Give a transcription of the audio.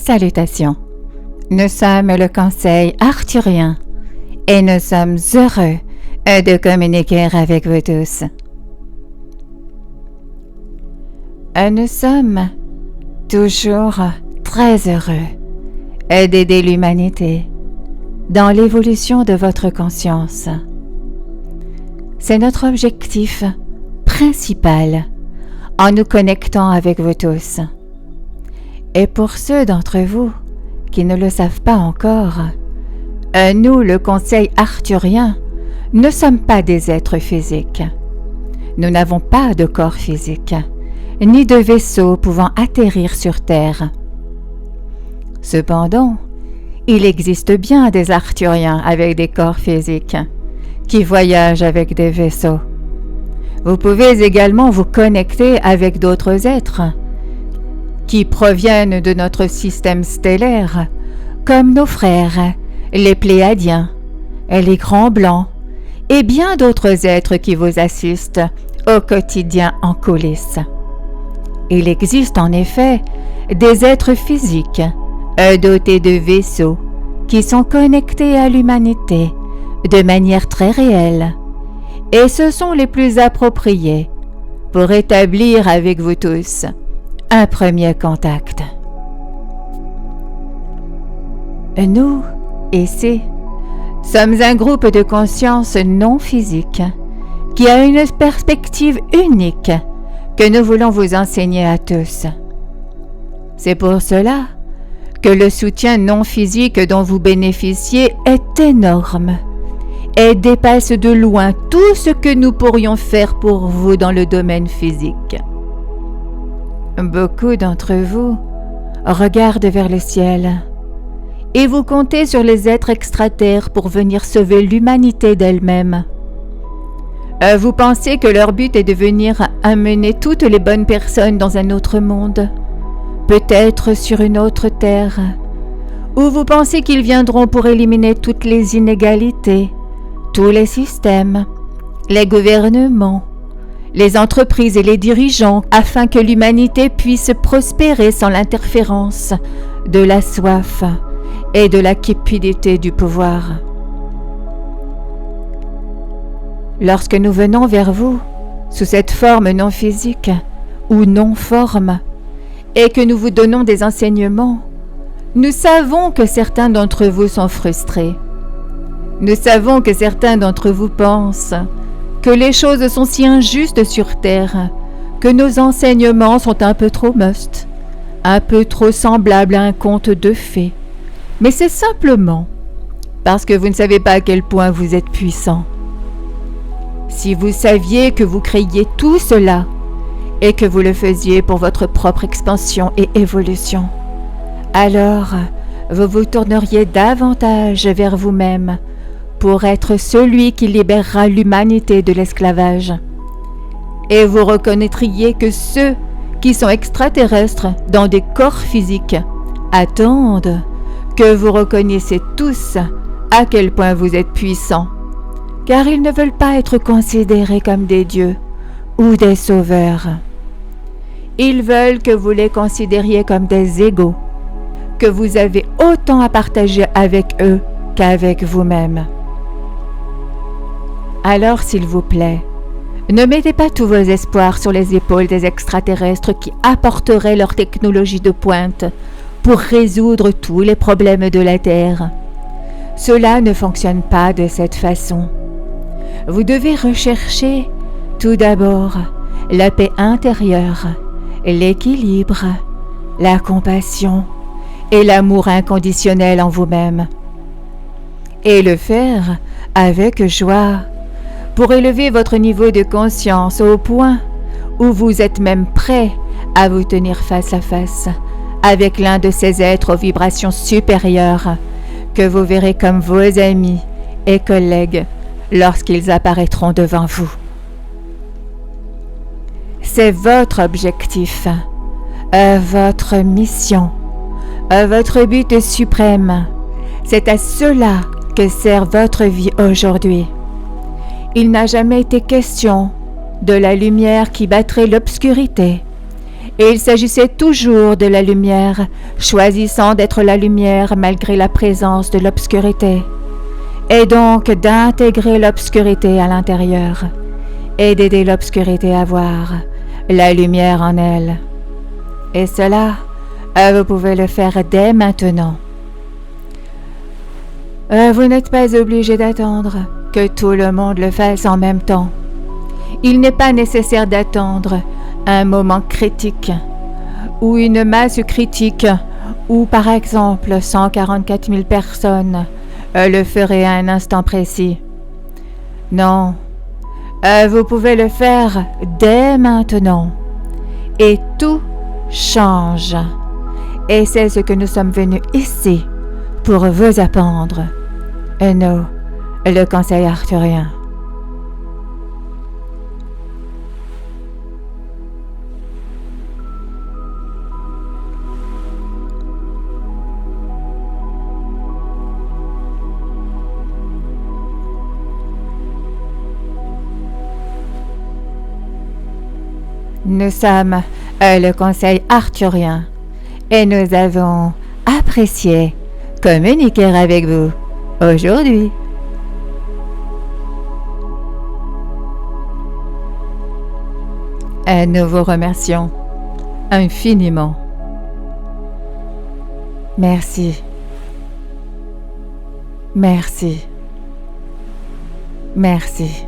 Salutations. Nous sommes le Conseil arthurien et nous sommes heureux de communiquer avec vous tous. Nous sommes toujours très heureux d'aider l'humanité dans l'évolution de votre conscience. C'est notre objectif principal en nous connectant avec vous tous. Et pour ceux d'entre vous qui ne le savent pas encore, nous, le Conseil arthurien, ne sommes pas des êtres physiques. Nous n'avons pas de corps physique, ni de vaisseau pouvant atterrir sur Terre. Cependant, il existe bien des arthuriens avec des corps physiques, qui voyagent avec des vaisseaux. Vous pouvez également vous connecter avec d'autres êtres, qui proviennent de notre système stellaire, comme nos frères, les Pléiadiens, les Grands Blancs, et bien d'autres êtres qui vous assistent au quotidien en coulisses. Il existe en effet des êtres physiques, dotés de vaisseaux, qui sont connectés à l'humanité de manière très réelle, et ce sont les plus appropriés pour établir avec vous tous un premier contact. Nous, ici, sommes un groupe de conscience non physique qui a une perspective unique que nous voulons vous enseigner à tous. C'est pour cela que le soutien non physique dont vous bénéficiez est énorme et dépasse de loin tout ce que nous pourrions faire pour vous dans le domaine physique. Beaucoup d'entre vous regardent vers le ciel et vous comptez sur les êtres extraterrestres pour venir sauver l'humanité d'elle-même. Vous pensez que leur but est de venir amener toutes les bonnes personnes dans un autre monde, peut-être sur une autre terre, ou vous pensez qu'ils viendront pour éliminer toutes les inégalités, tous les systèmes, les gouvernements, les entreprises et les dirigeants, afin que l'humanité puisse prospérer sans l'interférence de la soif et de la cupidité du pouvoir. Lorsque nous venons vers vous, sous cette forme non physique ou non forme, et que nous vous donnons des enseignements, nous savons que certains d'entre vous sont frustrés. Nous savons que certains d'entre vous pensent que les choses sont si injustes sur Terre, que nos enseignements sont un peu trop must, un peu trop semblables à un conte de fées. Mais c'est simplement parce que vous ne savez pas à quel point vous êtes puissant. Si vous saviez que vous créiez tout cela et que vous le faisiez pour votre propre expansion et évolution, alors vous vous tourneriez davantage vers vous-même pour être celui qui libérera l'humanité de l'esclavage. Et vous reconnaîtriez que ceux qui sont extraterrestres dans des corps physiques attendent que vous reconnaissiez tous à quel point vous êtes puissants, car ils ne veulent pas être considérés comme des dieux ou des sauveurs. Ils veulent que vous les considériez comme des égaux, que vous avez autant à partager avec eux qu'avec vous-même. Alors, s'il vous plaît, ne mettez pas tous vos espoirs sur les épaules des extraterrestres qui apporteraient leur technologie de pointe pour résoudre tous les problèmes de la Terre. Cela ne fonctionne pas de cette façon. Vous devez rechercher, tout d'abord, la paix intérieure, l'équilibre, la compassion et l'amour inconditionnel en vous-même. Et le faire avec joie, pour élever votre niveau de conscience au point où vous êtes même prêt à vous tenir face à face avec l'un de ces êtres aux vibrations supérieures que vous verrez comme vos amis et collègues lorsqu'ils apparaîtront devant vous. C'est votre objectif, votre mission, votre but suprême. C'est à cela que sert votre vie aujourd'hui. Il n'a jamais été question de la lumière qui battrait l'obscurité Et il s'agissait toujours de la lumière, choisissant d'être la lumière malgré la présence de l'obscurité, et donc d'intégrer l'obscurité à l'intérieur, et d'aider l'obscurité à voir la lumière en elle. Et cela, vous pouvez le faire dès maintenant. Vous n'êtes pas obligé d'attendre que tout le monde le fasse en même temps. Il n'est pas nécessaire d'attendre un moment critique ou une masse critique où, par exemple, 144 000 personnes le feraient à un instant précis. Non, vous pouvez le faire dès maintenant et tout change. Et c'est ce que nous sommes venus ici pour vous apprendre. Nous, le Conseil arthurien. Nous sommes le Conseil arthurien et nous avons apprécié communiquer avec vous aujourd'hui. Et nous vous remercions infiniment. Merci. Merci. Merci.